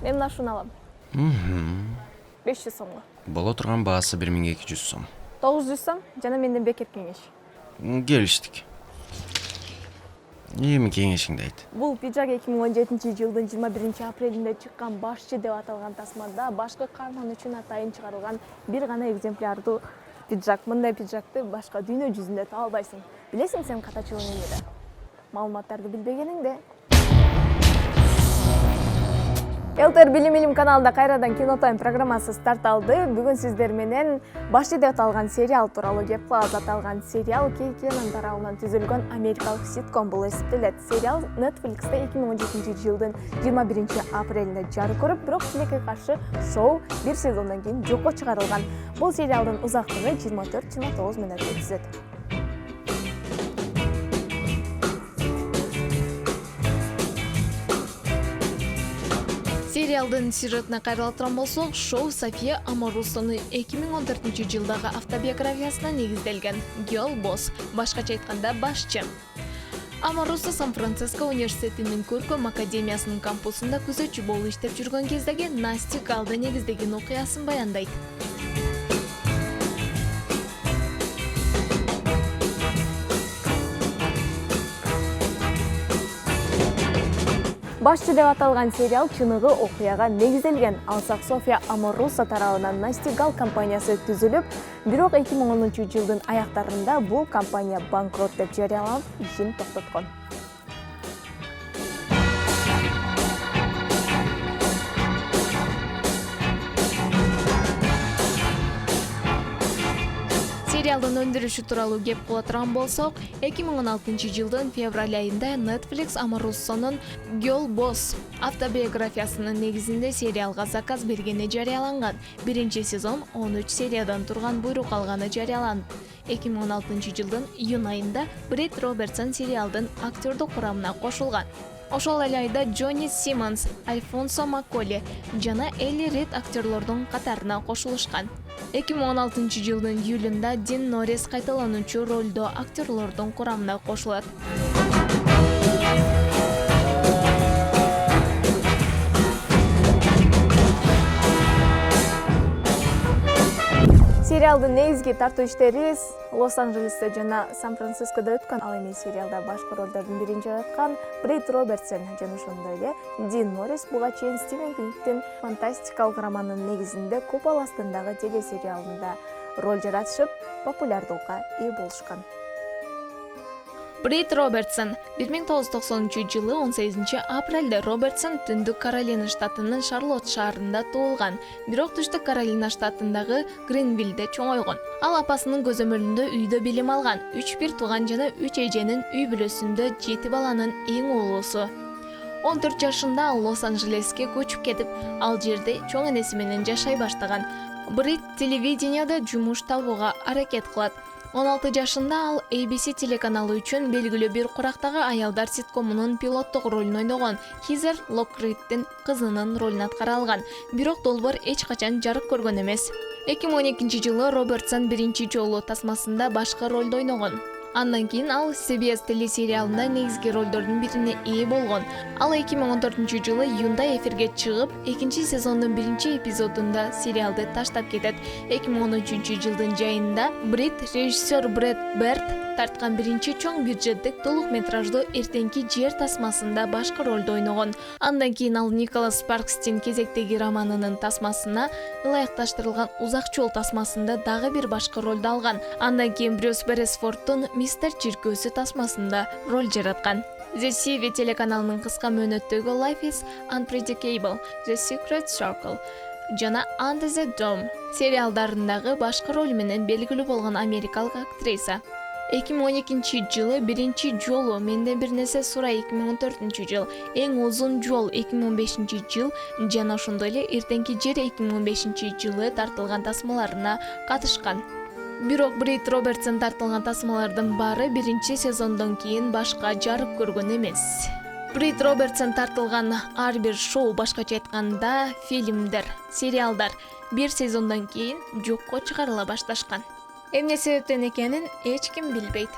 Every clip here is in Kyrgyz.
Мен мына ушуну алам. 500 сомго. Боло турган баасы 1200 сом. 900 сом жана менден бекер кеңеш. Келиштик. Эми кеңешиңди айт. Бул пиджак 2017-жылдын 21-апрелинде чыккан башчы деп аталган тасмада башкы каарман үчүн атайын чыгарылган бир гана экземплярдуу пиджак. Мындай пиджакты башка дүйнө жүзүндө таба албайсың. Билесиң сен катачылык эмнеде? Маалыматтарды билбегениңде. ЛТР Билим Илим каналында кайрадан Кино Тайм программасы старт алды. Бүгүн сиздер менен башчы деп аталган сериал тууралуу кеп калабыз. Аталган сериал KKN тарабынан түзүлгөн америкалык ситком болуп эсептелет. Сериал Netflix'te 2017-жылдын 21-апрелинде жарык көрүп, бирок тилекке каршы шоу бир сезондон кийин жокко чыгарылган. Бул сериалдын узактыгы 24-29 мүнөттө түзөт. Сериалдын сюжетине кайрыла турган болсок, шоу София Аморусонун 2014-жылдагы автобиографиясына негизделген. Girl Boss, башкача айтканда башчы. Аморусо Сан-Франциско университетинин көркөм академиясынын кампусунда күзөтчү болуп иштеп жүргөн кездеги Насти Галда негиздеген окуясын баяндайт. Башчы деп аталган сериал чыныгы окуяга негизделген. Алсак София Аморусо тарабынан Насти Гал компаниясы түзүлүп, бирок 2010-жылдын аяктарында бул компания банкрот деп жарыяланып, ишин токтоткон. Сериалдын өндүрүшү тууралуу кеп кыла турган болсок, 2016-жылдын февраль айында Netflix Аморусонун Girl Boss автобиографиясынын негизинде сериалга заказ бергени жарыяланган. Биринчи сезон 13 сериядан турган буйрук алганы жарыяланды. 2016-жылдын июнь айында Брит Робертсон сериалдын актёрдук курамына кошулган. Ошол эле айда Джонни Симмонс, Альфонсо Макколи жана Элли Рид актёрлордун катарына кошулушкан. 2016-жылдын июлунда Дин Норрис кайталануучу ролдо актёрлордун курамына кошулат. Сериалдын негизги тартуу иштери Лос-Анджелесте жана Сан-Францискодо өткөн. Ал эми сериалда башкы ролдордун бирин жараткан Брит Робертсон жана ошондой эле Дин Норрис буга чейин Стивен Кингтин фантастикалык романынын негизинде Купол астындагы телесериалында роль жаратышып, популярдуулукка ээ болушкан. Брит Робертсон 1990-жылы 18-апрелде Робертсон Түндүк Каролина штатынын Шарлотт шаарында туулган, бирок Түштүк Каролина штатындагы Гринвиллде чоңойгон. Ал апасынын көзөмөлүндө үйдө билим алган, 3 бир тууган жана 3 эженин үй бүлөсүндө 7 баланын эң уулусу. 14 жашында ал Лос-Анджелеске көчүп кетип, ал жерде чоң энеси менен жашай баштаган. Брит телевиденияда жумуш табууга аракет кылат. 16 жашында ал ABC телеканалы үчүн белгилүү бир курактагы аялдар ситкомунун пилоттук ролун ойногон. Хизер Локриттин кызынын ролун аткара алган, бирок долбоор эч качан жарык көргөн эмес. 2012-жылы Робертсон биринчи жолу тасмасында башкы ролду ойногон. Андан кийин ал CBS телесериалында негизги ролдордун бирине ээ болгон. Ал 2014-жылы июнда эфирге чыгып, экинчи сезондун биринчи эпизодунда сериалды таштап кетет. 2013-жылдын жайында Брит режиссер Брэд Берт тарткан биринчи чоң бюджеттик толук метраждуу Эртеңки жер тасмасында башкы ролду ойногон. Андан кийин ал Николас Спаркстин Кезектеги романынын тасмасына ылайыкташтырылган Узак жол тасмасында дагы бир башкы ролду алган. Андан кийин Брюс Бересфордтун Мистер Чиркөөсү тасмасында роль жараткан. The CV телеканалынын кыска мөөнөттөгү Life is Unpredictable, The Secret Circle жана Under the Dome сериалдарындагы башкы роль менен белгилүү болгон америкалык актриса. 2012-жылы биринчи жолу Менден бир нерсе сура 2014-жыл, Эң узун жол 2015-жыл жана ошондой эле Эртеңки жер 2015-жылы тартылган тасмаларына катышкан. Бирок Брит Робертсон тартылган тасмалардын баары биринчи сезондон кийин башка жарык көргөн эмес. Брит Робертсон тартылган ар бир шоу, башкача айтканда фильмдер, сериалдар бир сезондон кийин жокко чыгарыла башташкан. Эмне себептен экенин эч ким билбейт.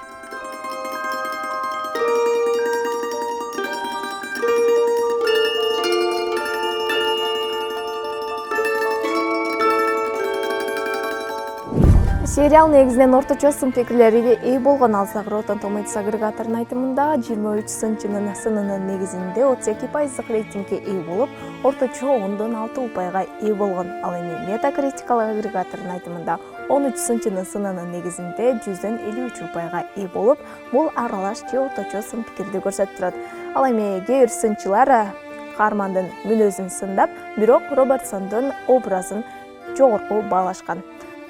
Сериал негизинен орточо сын пикирлерге ээ болгон алсак Rotten Tomatoes агрегаторунун айтымында 23-сынчынын сынынын негизинде 32% рейтингге ээ болуп, орточо 10,6 упайга ээ болгон. Ал эми Metacritic агрегаторунун айтымында 13-сынчынын сынынын негизинде 153 упайга ээ болуп, бул аралаш же орточо сын пикирди көрсөтүп турат. Ал эми кээ бир сынчылар каармандын мүнөзүн сындап, бирок Робертсондун образын жогорку баалашкан.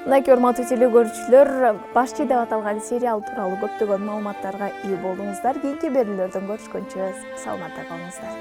Мынакей урматтуу теле көрүүчүлөр, Башчы деп аталган сериал тууралуу көптөгөн маалыматтарга ээ болдуңуздар. Кийинки берүүлөрдөн көрүшкөнчө саламатта калыңыздар.